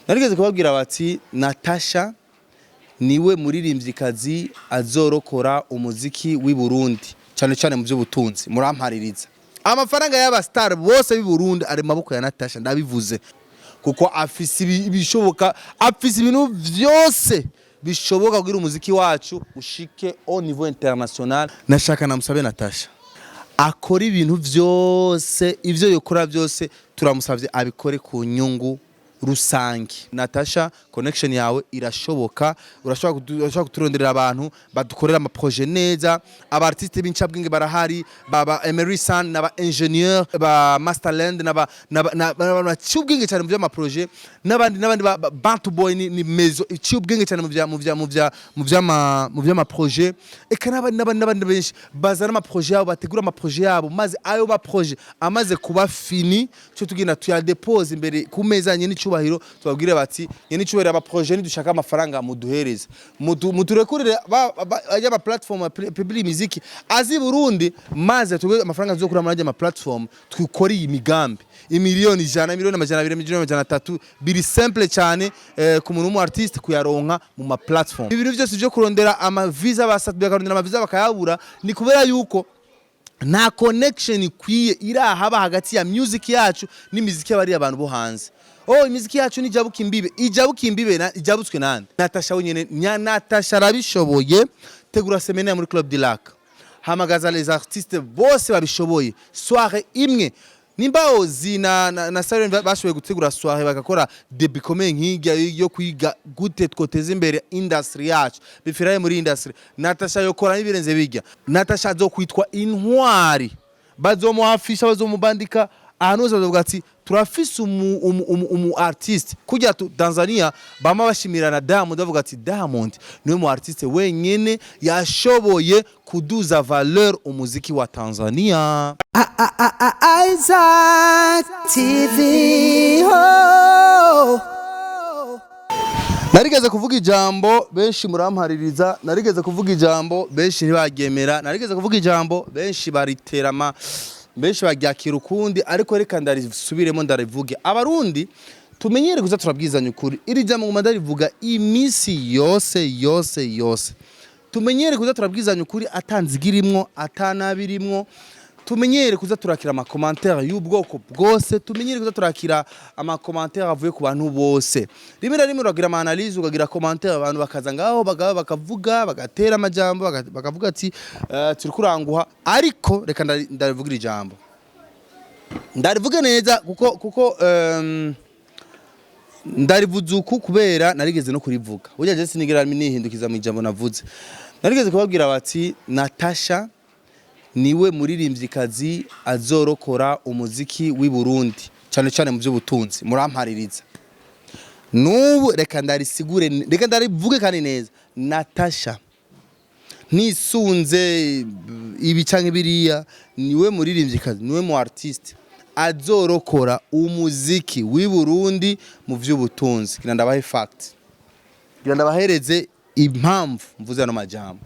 narigeze kubabwira bati NATACHA niwe muririmvyikazi azorokora umuziki w'i Burundi cyane cyane mu by'ubutunzi murampaririza amafaranga y'aba star bose b'i Burundi ari maboko ya NATACHA ndabivuze kuko afise ibishoboka afise ibintu vyose bishoboka kugira umuziki wacu ushike au niveau international. Nashaka namusabe NATACHA akora ibintu vyose ivyo yokora byose turamusavye abikore ku nyungu rusangi. NATACHA connection yawe irashoboka, urashobora kuturonderera abantu badukorera ama projet neza, aba artiste b'incabwenge barahari, baba Emerson n'aba engineer ba Masterland n'aba cyubwenge cyane mu bya projet n'abandi Bantu Boy ni mezo cyubwenge cyane mu bya projet eka n'abandi benshi bazana ama projet yabo bategura ama projet yabo maze ayo ba projet amaze kuba fini cyo tugina tuya depose imbere ku meza nyene cyubahiro tubabwire bati nyene cyubahiro aba projet nidushaka amafaranga muduhereze muturekurire ajya ama platform public music azi Burundi maze tugwe amafaranga zo kuri ama platform twikora iyi migambi imiliyoni 100 miliyoni 200 miliyoni 300 biri simple cyane ku muntu mu artiste kuyaronka mu ma platform. Ibintu byose byo kurondera ama visa basatubya karondera ama visa bakayabura ni kubera yuko nta connection ikwiye irahaba hagati ya music yacu n'imiziki y'abari abantu bo hanze. Imiziki yacu ni ijabuka imbibe ijabutswe nande NATACHA wenyene NATACHA arabishoboye. Tegura Sabonnez muri Club du Lac, hamagaza les artistes bose babishoboye soirée imwe nimba na Sabonnez bashoboye gutegura soirée bagakora debut komeye nk'ijya yo kwiga gute twoteza imbere industry yacu bifiraye muri industry. NATACHA yokora ibirenze bijya. NATACHA azokwitwa intwari, bazomuhafisha bazomubandika ahantu hose bavuga ati turafise umu artiste kujya Tanzania bama bashimirana Diamond bavuga ati Diamond niwe mu artiste wenyene yashoboye kuduza valeur umuziki wa Tanzania. Isaac TV ho narigeze kuvuga ijambo benshi murampaririza, narigeze kuvuga ijambo benshi ntibagemera, narigeze kuvuga ijambo benshi bariterama benshi bagyakira ukundi, ariko reka ndarisubiremo ndarivuge. Abarundi tumenyere kuza turabwizanya ukuri, iri jambo ngoma ndarivuga imisi yose tumenyere kuza turabwizanya ukuri atanzigirimwo atanabirimwo. Tumenyere kuza turakira ama commentaire y'ubwoko bwose, tumenyere kuza turakira ama commentaire avuye ku bantu bose. Rimwe na rimwe uragira ama analyse ugagira commentaire abantu bakaza ngaho bakavuga bagatera amajambo bakavuga ati turi kuranguha, ariko reka ndarivugira ijambo ndarivuge neza kuko ndarivuzuku kubera narigeze no kurivuga. Burya je sinigera nihindukiza mu ijambo navuze. Narigeze kubabwira bati NATACHA niwe muririmvyikazi azorokora umuziki w'i Burundi cyane cyane mu by'ubutunzi murampaririza. Nubu reka ndarisigure, reka ndarivuge kandi neza. NATACHA nisunze ibi canke biriya niwe muririmvyikazi, niwe mu artiste azorokora umuziki w'i Burundi mu by'ubutunzi. Kina ndabahe fact, kina ndabahereze impamvu mvuze ano majambo.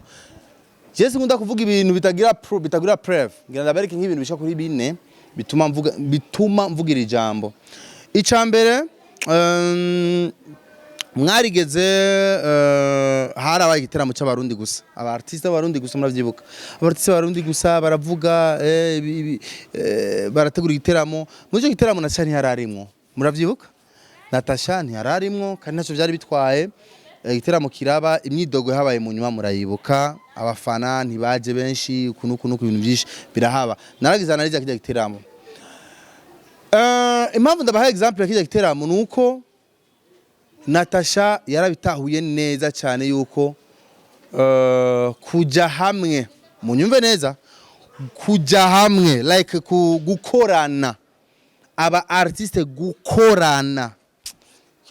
Jese ngunda kuvuga ibintu bitagira preuve, ngira ndabereke nk'ibintu bisha kuri bine bituma mvugira ijambo. Icambere mwarigeze harabaye igiteramo cy'abarundi gusa, aba artiste b'abarundi gusa muravyibuka. Aba artiste b'abarundi gusa baravuga barategura igiteramo. Muri cyo giteramo NATACHA ntihararimwo, muravyibuka? NATACHA ntihararimwo kandi naco byari bitwaye. Igiteramo kiraba imyidogo habaye mu nyuma murayibuka, abafana ntibaje benshi kunuku ibintu byinshi birahaba. Naragize analiza kijya giteramo. Impamvu ndabaha example kijya giteramo nuko NATACHA yarabitahuye neza cyane yuko kuja hamwe, munyumve neza, kuja hamwe like gukorana, aba artiste gukorana.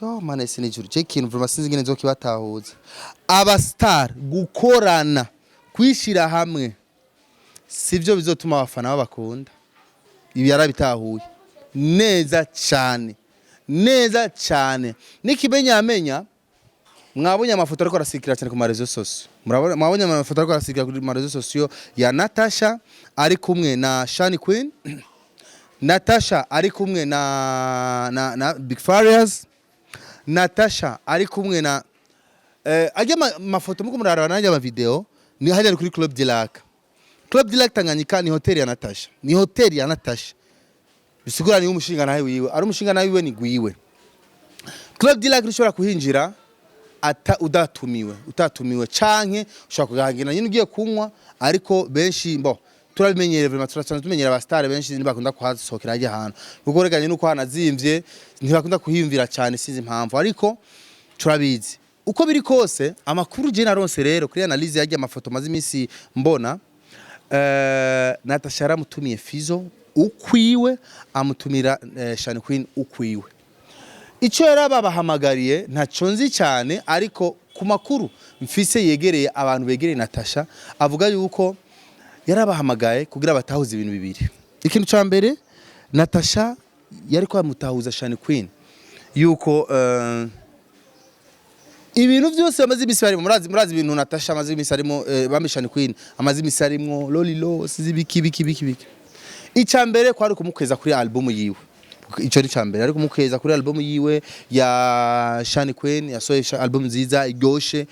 Yo mane sinijuru ikintu vraiment sinzi ngene nzokibatahuza. Aba star gukorana kwishira hamwe sivyo bizotuma abafana babakunda. Ibi yarabitahuye neza cyane. Nikimenyamenya mwabonye amafoto ariko arasikira cyane ku marezo sosio. Mwabonye amafoto ariko arasikira ku marezo sosio ya NATACHA ari kumwe na Shani Queen, NATACHA ari kumwe na Big Farias, Natasha ari kumwe na ajya mafoto muko muraraba nanjye ama video ni hajya kuri Club de Lac. Club de Lac Tanganyika ni hotel ya Natasha. Ni hotel ya Natasha. Bisigura ni umushinga nawe wiwe. Ari umushinga nawe wiwe ni gwiwe. Club de Lac rishobora kuhinjira utatumiwe canke ushobora kugahangina nyine ugiye kunywa ariko benshi turabimenyereye vraiment turasanzwe tumenyera abastare benshi ntibakunda kuhasohokera ajya ahantu kuko reganye nuko hanazimvye ntibakunda kuhiyumvira cyane sinzi impamvu ariko turabizi uko biri kose amakuru je naronse rero kuri analyse yagiye amafoto maze iminsi mbona Natasha yaramutumiye Fizo ukwiwe amutumira Shani Queen ukwiwe icyo yarababahamagariye ntaco nzi cyane ariko ku makuru mfise yegereye abantu begereye Natasha avuga yuko yarabahamagaye kugira batahuza ibintu bibiri. Ikintu ca mbere Natasha yari kwa mutahuza Shani Queen yuko ibintu byose bamaze imisi barimo murazi ibintu Natasha amaze imisi arimo bambi Shani Queen amaze imisi arimo lolilo sizibiki icya mbere kwari kumukweza kuri album yiwe icyo ni cyambere ariko mukeza kuri album yiwe ya Shani Queen yasohoye album nziza iryoshe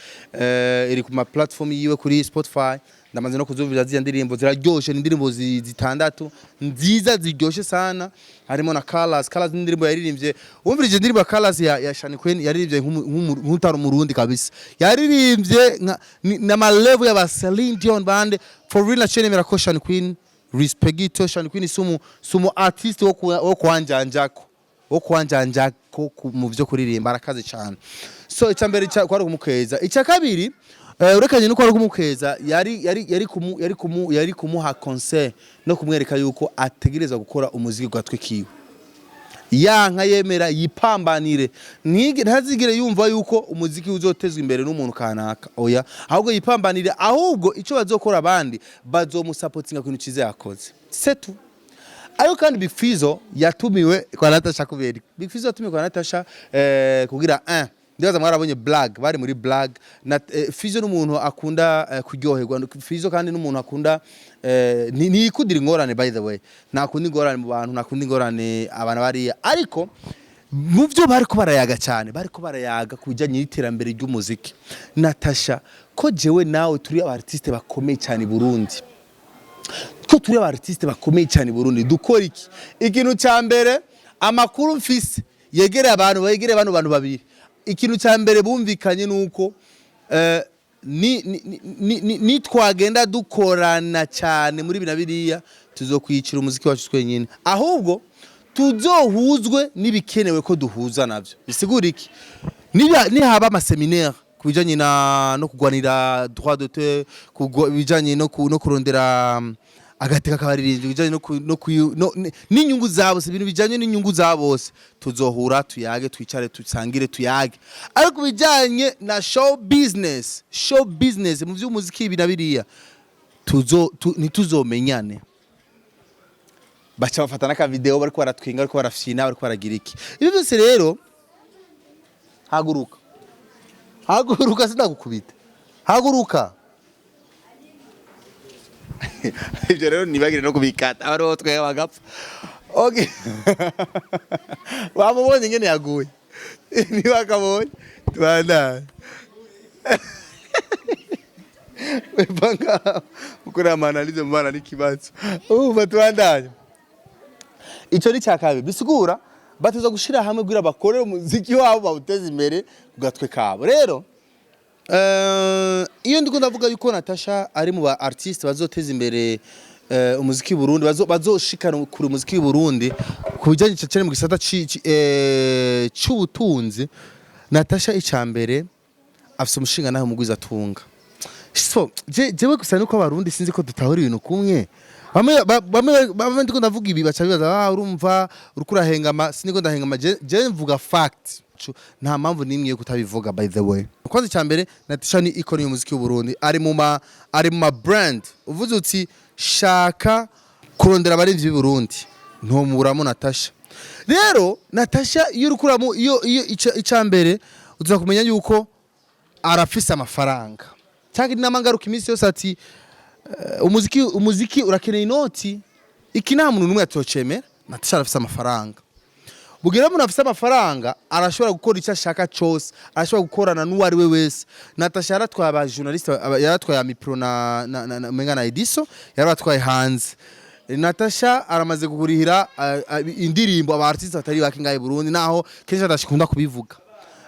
iri ku ma platform yiwe kuri Spotify ndamaze no kuzumvira ziya ndirimbo ziraryoshe n'indirimbo zitandatu nziza ziryoshe sana harimo na Colors n'indirimbo yaririmbye umvirije indirimbo ya Colors ya Shani Queen yaririmbye nk'utari umurundi kabisa yaririmbye na ma level ya ba Celine Dion band for real na chene mirako Shani Queen respectito Shani Queen sumu artist wo kwanjanjako mu byo kuririmba arakaze cyane so icyambere kwari kumukeza icya kabiri urekanye nuko ari kumukeza yari kumuha concert no kumwereka yuko ategereza gukora umuziki gatwe kiwe yanka yemera yipambanire ntazigire yumva yuko umuziki uzotezwa imbere n'umuntu kanaka oya ahubwo yipambanire ahubwo ico bazokora abandi bazomusupportinga ku kintu yakoze setu ayo kandi Big Fizzo yatumiwe kwa Natasha kubera Big Fizzo yatumiwe kwa Natasha kugira ndibaza mwarabonye blague bari muri blague Fizzo n'umuntu akunda kuryoherwa Fizzo kandi n'umuntu akunda ni kudira ingorane by the way nakunda ingorane mu bantu nakunda ingorane abana bari ariko mu byo bari ko barayaga cyane bari ko barayaga kujanye n'iterambere ry'umuziki Natasha ko jewe nawe turi abartiste bakomeye cyane i Burundi ko turi abartiste bakomeye cyane i Burundi dukora iki ikintu cya mbere amakuru mfise yegereye abantu babiri ikintu cya mbere bumvikanye nuko ni twagenda dukorana cyane muri binabiriya tuzokwicira umuziki wacu twenyine ahubwo tuzohuzwe nibikenewe ko duhuza navyo bisigura iki ni haba ama seminaire kubijanye no kugwanira droit d'auteur kubijanye no kurondera agateka kabaririnzi bijanye n'inyungu zabo ibintu bijanye n'inyungu zabo tuzohura tuyage twicare tusangire tuyage ariko bijanye na show business mu vy'umuziki binabiriya ntituzomenyane bacha bafatana ka video bariko baratwinga bariko barafyina bariko baragira iki ibi byose rero haguruka sindagukubita haguruka ibyo rero nibagire no kubikata abaro twe bagapfa okay wamubonye ngene yaguye nibakabonye twana banga ukora amanalize mbana n'ikibazo batwandanye icyo ni cyakabe bisigura batuza gushira hamwe gwira bakorera umuziki wabo bawuteza imbere kugatwe kabo rero iyo ndiko ndavuga yuko Natasha ari mu ba artiste bazoteza imbere umuziki w'u Burundi bazoshikana kuri umuziki w'u Burundi kubijanye cyane mu gisata cy'ubutunzi Natasha icambere afite umushinga naho mugwiza atunga so jewe gusa nuko abarundi sinzi ko dutahura ibintu kumwe bamwe ndiko ndavuga ibi bacha bibaza urumva urukura hengama siniko ndahengama je mvuga fact nta mpamvu nimwe yo kutabivuga by the way kwanza cyambere Natasha ni icon y'umuziki w'u Burundi ari mu ma brand uvuze uti shaka kurondera abarimvyi b'u Burundi ntomuramo Natasha rero Natasha iyo urukuramo iyo icambere uza kumenya yuko arafise amafaranga cyangwa n'amangaruka iminsi yose ati umuziki urakeneye inoti iki nta muntu numwe atocemera Natasha arafise amafaranga bugira umuntu afite amafaranga arashobora gukora icyo ashaka cyose, arashobora gukorana n'uwari we wese. Natasha yaratwaye aba journalist, yaratwaye Mipro na menga na Ediso, yaratwaye hanze. Natasha aramaze kugurihira indirimbo aba artiste batari bakingaye Burundi, naho kenshi adashikunda kubivuga.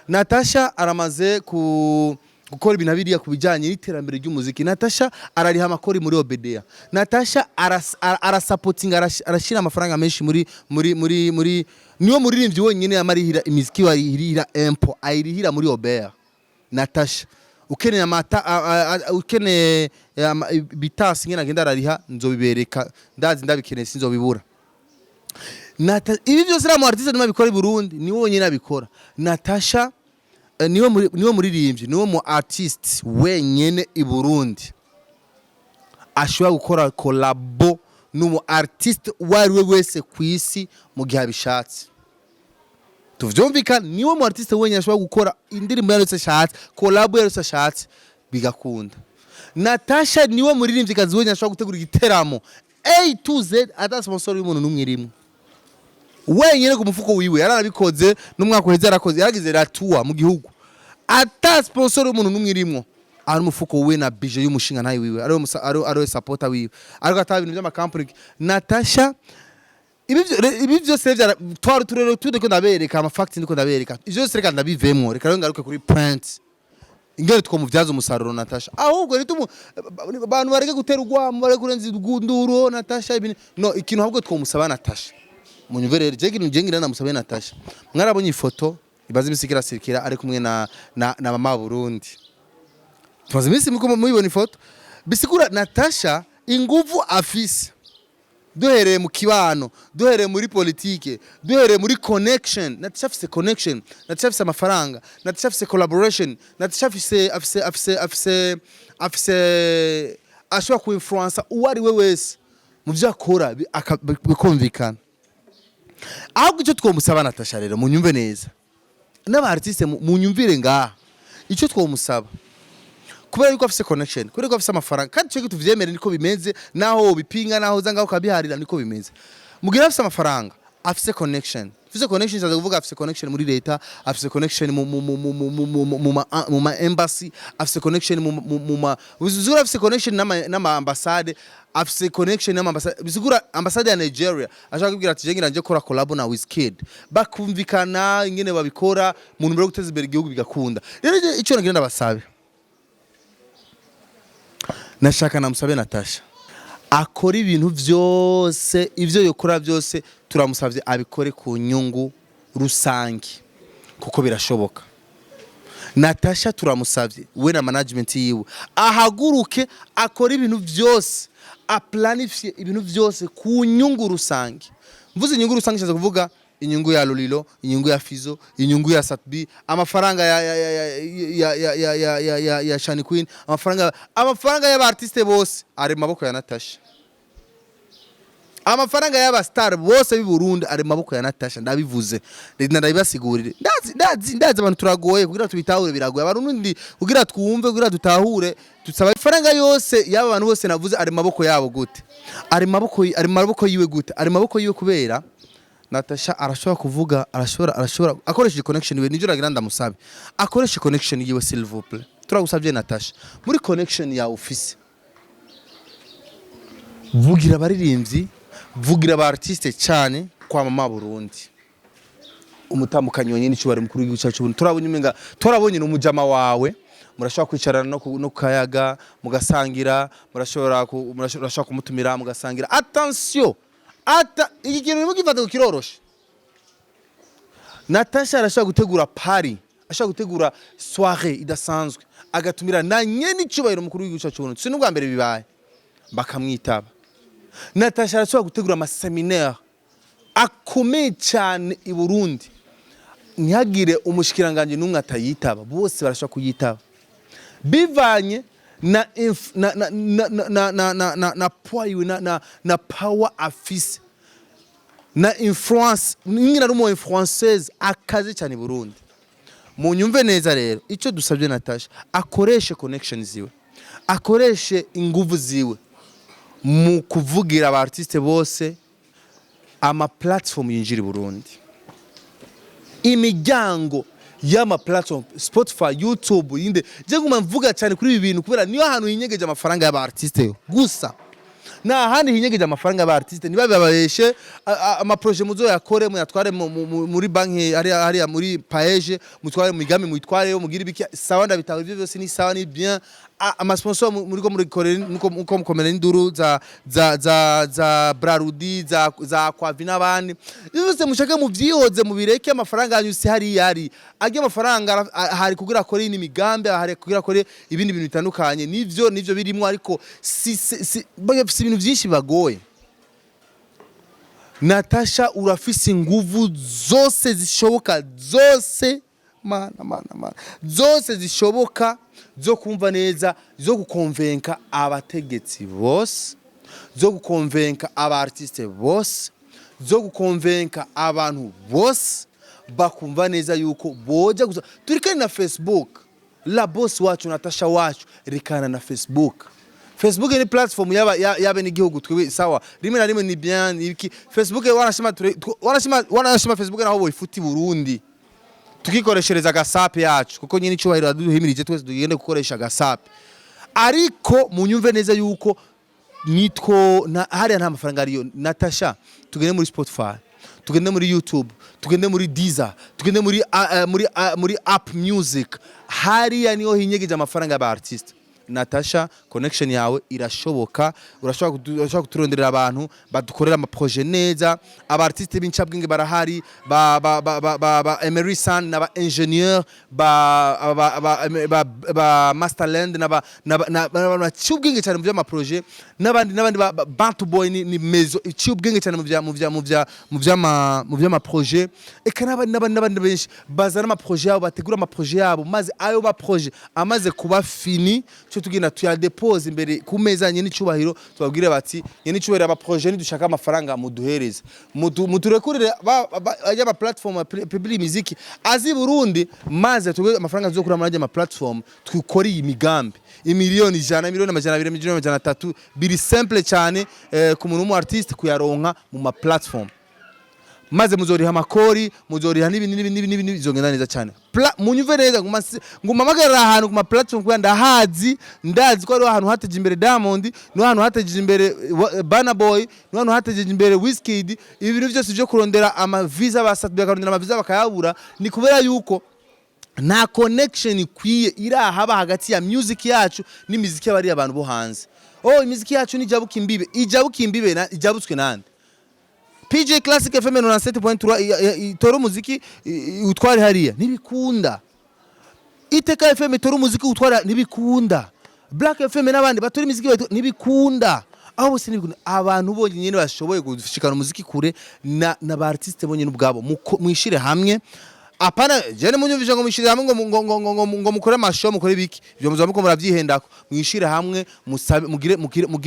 Natasha aramaze gukora ibintu biriya kubijanye n'iterambere ry'umuziki. Natasha arariha amakori muri Obedea. Natasha arasupporting, arashira amafaranga menshi muri niyo muririmbyi wenyine yamarihira imiziki warihira empo ayirihira muri Obea. Natasha ukeneye ukeneye bitasi ngena genda arariha nzobibereka, ndazi ndabikeneye sinzobibura. Ibi byose ra mu artiste nima bikora i Burundi ni wonyine abikora. Natasha niwe muririmbyi, niwe mu artist wenyene i Burundi ashobora gukora collabo n'umu artist wari we wese kwisi mu gihe abishatse. Tuvyumvikana, niwe mu artist wenyene ashobora gukora indirimbo yose ashatse, collabo yose ashatse bigakunda. Natasha niwe muririmbyi kazi wenyene ashobora gutegura igiteramo A to Z ata sponsor y'umuntu numwe irimo. Wenyene ku mufuko wiwe yarabikoze n'umwaka uheze yarakoze, yaragize ratua mu gihugu ata sponsor y'umuntu numwe irimo. Ari umufuko we na budget y'umushinga ntayi wiwe, ari supporter wiwe, ariko ata ibintu by'amakampani. Natasha ibi byose twari turero tudeko ndabereka ama facts ndiko ndabereka ivyo byose reka ndabivemwo, reka ngaruke kuri point ingere twomuvyaza umusaruro Natasha. Ahubwo ritumu abantu bareke gutera ugwamo, bareke kurenza igunduro Natasha ibintu no ikintu ahubwo twomusaba Natasha. Munyuverere jengira namusabe Natasha. Mwarabonye ifoto ibaze imisikira sirikira ari kumwe na mama Burundi. Tumaze imisi mubibona ifoto bisigura Natasha inguvu afise. Duhereye mu kibano, duhereye muri politike, duhereye muri connection. Natasha afise connection, Natasha afise amafaranga, Natasha afise collaboration, Natasha afise ashobora ku influence uwari we wese mu byo akora bikumvikana. Ahubwo icyo twomusaba Natasha rero munyumve neza n'aba artiste munyumvire ngaha, icyo twomusaba kubera yuko afise connection, kubera yuko afise amafaranga, kandi cyo tuvyemere niko bimeze, naho bipinga naho zanga ukabiharira niko bimeze. Mugira afise amafaranga, afise connection, afise connection zaza kuvuga afise connection muri leta, afise connection mu ma embassy, afise connection mu bizura, afise connection n'ama ambassade, afise connection n'ama ambassade. Bizugura ambassade ya Nigeria ashaka kubwira ati jengira nje kora collab na Wizkid, bakumvikana ingene babikora mu numero guteza imbere igihugu bigakunda. Rero ico ngira ndabasabe, nashaka namusabe Natasha akora ibintu byose, ivyo yokora byose turamusavye abikore ku nyungu rusangi kuko birashoboka. Natasha turamusavye we na management yiwe ahaguruke akora ibintu byose, aplanifie ibintu byose ku nyungu rusangi. Mvuze inyungu rusangi cyaza kuvuga inyungu ya Lolilo, inyungu ya Fizo, inyungu ya Satbi, amafaranga ya Shani Queen, amafaranga y'aba artiste bose ari maboko ya Natasha. Amafaranga y'aba star bose b'i Burundi ari maboko ya Natasha, ndabivuze ndabibasigurire. Ndazi abantu turagoye kugira tubitahure, biragoye abarundi kugira twumve, kugira dutahure, tusaba ifaranga yose y'aba abantu bose navuze ari maboko yabo gute, ari maboko yiwe gute, ari maboko yiwe kubera Natasha arashobora kuvuga, arashobora akoresha connection yiwe. Nijyo ragira ndamusabe akoresha connection yiwe s'il vous plaît. Turagusabye Natasha muri connection ya office, vugira abaririmbyi, vugira aba artiste cyane kwa mama Burundi. Umutambukanyi wenyine cyubare mukuru w'igihugu cyacu. Turabonye n'umujama wawe, murashobora kwicarana no kayaga mugasangira, murashobora kumutumira mugasangira. Attention, iki kintu nimugifata kiroroshe. Natasha arashaka gutegura party, ashaka gutegura soirée idasanzwe, agatumira na nyene cyubahiro mukuru w'igihugu cyacu. Si n'ubwa mbere bibaye bakamwitaba. Natasha arashaka gutegura ama seminaire akomeye cyane i Burundi, ntihagire umushikiranganje n'umwe atayitaba, bose barashaka kuyitaba bivanye na power afise na influence n'ingina rumo influenceuse akaze cyane Burundi. Munyumve neza rero ico dusabye Natasha akoreshe connection ziwe, akoreshe inguvu ziwe mu kuvugira aba artiste bose ama platform yinjira Burundi. imiryango y'ama platform Spotify, YouTube inde je nguma mvuga cyane kuri ibi bintu kubera niyo hantu hinyegeje amafaranga y'aba artiste gusa na handi hinyegeje amafaranga y'aba artiste niba babeshe ama projet muzo yakore mu yatware muri banki ari muri Partage mutware mu migambi mwitware yo mugira ibiki sawa ndabitaho ibyo byose ni sawa ni bien ama sponsor muri ko muri korere nuko mukomera induru za Brarudi za Kwavi n'abandi byose mushaka mu byihoze mu bireke amafaranga yanyu si hari yari ajye amafaranga hari kugira kore imigambi hari kugira kore ibindi bintu bitandukanye nivyo birimo ariko si ibintu byinshi bagoye. Natasha urafise inguvu zose zishoboka zose mana zose zishoboka zo kumva neza zo gukonvenka abategetsi bose zo gukonvenka aba artiste bose zo gukonvenka abantu bose bakumva neza yuko boja gusa turikana na Facebook la boss wacu Natasha wacu rikana na Facebook ni platform yabe n'igihugu twiwe sawa rimwe na rimwe ni bien iki Facebook wanashima Facebook naho boyifuti Burundi tukikoreshereza gasape yacu kuko nyine cyubahiro aduhimirije twese tugende gukoresha gasape ariko munyumve neza yuko nitwo hari nta mafaranga ariyo. Natasha tugende muri Spotify, tugende muri YouTube, tugende muri Deezer, tugende muri App Music, hari niho hinyegeje amafaranga y'aba artiste. Natasha connection yawe irashoboka urashobora kuturonderera abantu badukorera ama projet neza aba artiste b'incabwenge barahari ba Emerson n'aba engineer ba Masterland n'aba cyubwenge cyane mu bya projet n'abandi Bantu Boy ni mezo cyubwenge cyane mu bya projet eka n'abandi benshi bazana ama projet yabo bategura ama projet yabo maze ayo ba projet amaze kuba fini tugina tuyadepose imbere ku meza nyene cyubahiro tubabwire bati nyene cyubahiro aba projet dushaka amafaranga muduhereze muturekurire aba platform public music azi Burundi maze tugwe amafaranga zo kuramara ama platform twikora imigambi imiliyoni 100 miliyoni 200 miliyoni 300 biri simple cyane ku muntu mu artiste kuyaronka mu ma platform maze muzoriha amakori muzoriha n'ibindi bizongenda neza cyane munyuve neza ngumamagarira ahantu ku ma platform kwa ndazi ko ari ahantu hateje imbere Diamond no ahantu hateje imbere Burna Boy no ahantu hateje imbere Wizkid ibintu byose byo kurondera ama visa basatubya karondera ama visa bakayabura ni kubera yuko na connection ikwiye irahaba hagati ya music yacu n'imiziki y'abari abantu bo hanze. Imiziki yacu ni ijabuka imbibe na ijabutswe nande PJ Classic FM 97.3 itoro muziki utware hariya nibikunda. Iteka FM itoro muziki utware nibikunda. Black FM n'abandi batori muziki nibikunda. Aho bose nibikunda abantu bonye nyene bashoboye gushikana muziki kure na ba artiste bonye n'ubwabo mwishire hamwe. Apana jene munyumvisha ngo mwishire hamwe ngo mukore amashow mukore biki byo muzo muko muravyihendako mwishire hamwe mugire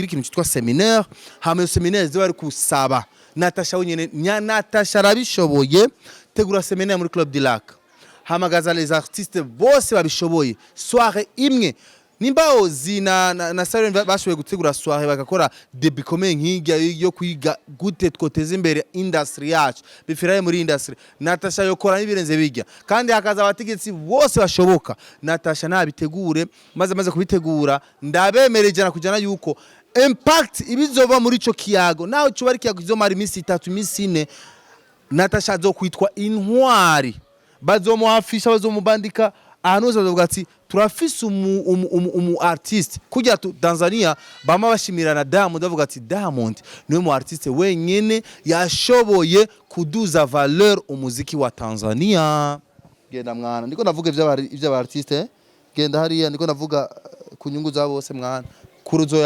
ikintu cyitwa seminaire hamwe seminaire zo bari kusaba Natasha wenyene Natasha arabishoboye tegura seminaire muri Club du Lac hamagaza les artistes bose babishoboye soirée imwe nimba ozi na Sabonnez bashoboye gutegura soirée bagakora debut komeye nk'ijya yo kwiga gute twoteza imbere industry yacu bifiraye muri industry Natasha yokora nibirenze bijya kandi hakaza abategetsi bose bashoboka Natasha nabitegure maze kubitegura ndabemereje nakujana yuko impact ibizova muri ico kiyago naho cyo bari kiyago izomara iminsi 3 iminsi 4 Natasha zo kwitwa intwari bazomuhafisha bazomubandika ahantu hose bavuga ati turafise umu artiste kujya Tanzania bama bashimira na Diamond bavuga ati Diamond niwe mu artiste wenyene yashoboye kuduza valeur umuziki wa Tanzania. Genda mwana ndiko navuga ivya artiste genda hariya ndiko navuga kunyungu zabo bose mwana kuruzo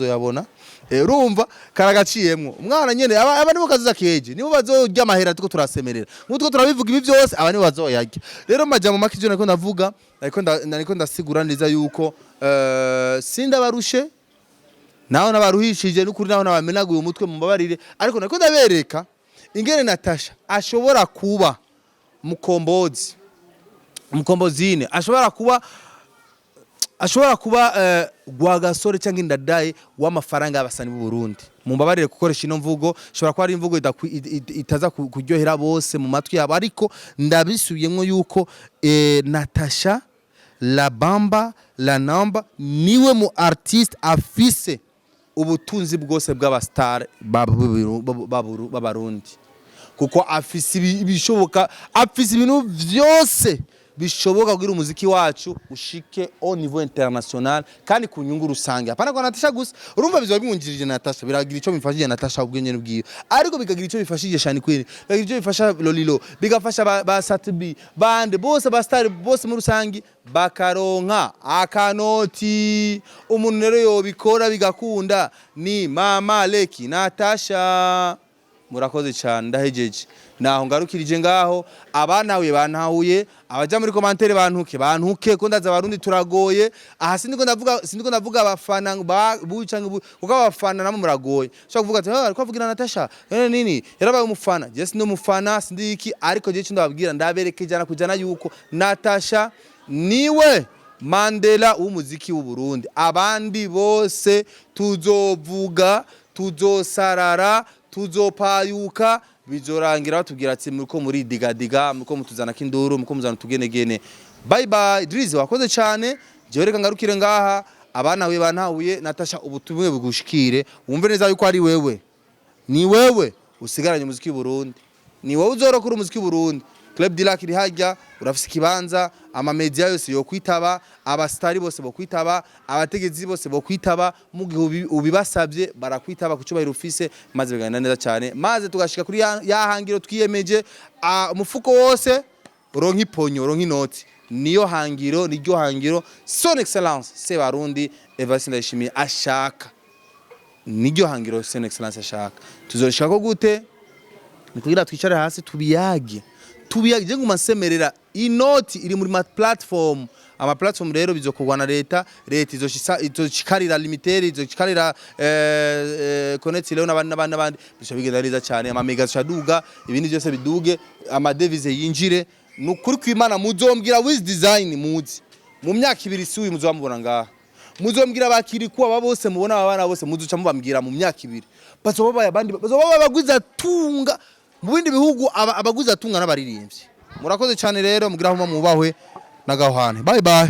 yabona urumva karagaciyemwo umwana nyene aba nibo kazuza keje nibo bazojya amahera tuko turasemerera mutwo turabivuga ibi byose aba nibo bazoyarya. Rero majambo makije nako navuga ariko ndasigura neza yuko sindabarushe naho nabaruhishije n'ukuri naho nabamenaguye umutwe mu mbabarire ariko nako ndabereka ingene Natasha ashobora kuba mukombozine ashobora kuba ashobora kuba Rwagasore cyangwa indadaye w'amafaranga y'abasani b'u Burundi. Mumbabarire gukoresha ino mvugo, shobora kuba ari imvugo itaza kuryohera bose mu matwi yabo, ariko ndabisubiyemo yuko NATACHA la bamba la namba niwe mu artiste afise ubutunzi bwose bw'abastar b'abarundi, kuko afise ibishoboka, afise ibintu vyose bishoboka kugira umuziki wacu ushike au niveau international kandi ku nyungu rusange. Hapana kwa NATACHA gusa, urumva bizwa bimwungirije NATACHA, biragira ico bimfashije NATACHA ubwenye n'ubwiyo, ariko bikagira ico bifashije Shani Queen, bikagira ico bifasha Lolilo, bigafasha ba Satbi bande bose ba star bose mu rusange bakaronka akanoti. Umuntu rero yobikora bigakunda ni Mama Leki NATACHA. Murakoze cyane, ndahejeje naho ngarukirije ngaho. Abanahuye bantahuye, abaja muri commentaire bantuke ko ndaza abarundi turagoye. Aha sindiko ndavuga abafana bucanga kuko abafana namo muragoye, shaka kuvuga ati ariko avugira NATACHA nini yarabaye umufana. Je sindi umufana sindi iki, ariko je ndababwira ndabereke jana kujana yuko NATACHA niwe Mandela w'umuziki w'u Burundi. Abandi bose tuzovuga, tuzosarara, tuzopayuka, bizorangira batubwira ati muriko muri digadiga, muriko mutuzana kinduru, muriko muzana tugenegene. Bye bye Drizzy, wakoze cyane. Je reka ngarukire ngaha. Abana we bantahuye, NATACHA ubutumwe bugushikire, wumve neza yuko ari wewe, ni wewe usigaranye umuziki w'u Burundi, ni wowe uzorokora umuziki w'u Burundi. Club Dilak iri hajya, urafise ikibanza, ama media yose yo kwitaba, abastari bose bo kwitaba, abategezi bose bo kwitaba, mu gihe ubibasabye barakwitaba kucubahira ufise, maze bigana neza cyane, maze tugashika kuri ya hangiro twiyemeje. Umufuko wose uronka iponyo, uronka inoti, niyo hangiro, niryo hangiro son excellence Sebarundi Evariste Ndayishimiye ashaka, niryo hangiro son excellence ashaka. Tuzoshaka ko gute? Ni kugira twicare hasi tubiyage je ngumasemerera. Inoti iri muri ma platform, ama platform rero bizokugwa na leta izoshikarira limiter, izoshikarira connect leo n'abandi bishabigenda neza cyane. Ama mega shaduga, ibindi byose biduge, ama devise yinjire. Nukuri kwimana muzombwira wiz design muzi mu myaka 2 isuye muzamubona ngaha, muzombwira bakiri kuba babose mubona abana bose muzuca mubambwira mu myaka 2 bazoba abandi bazoba bagwiza tunga mu bindi bihugu, abaguza tunga n'abaririmbyi. Murakoze cyane rero, mugira aho mubahwe nagahwane. Bye bye.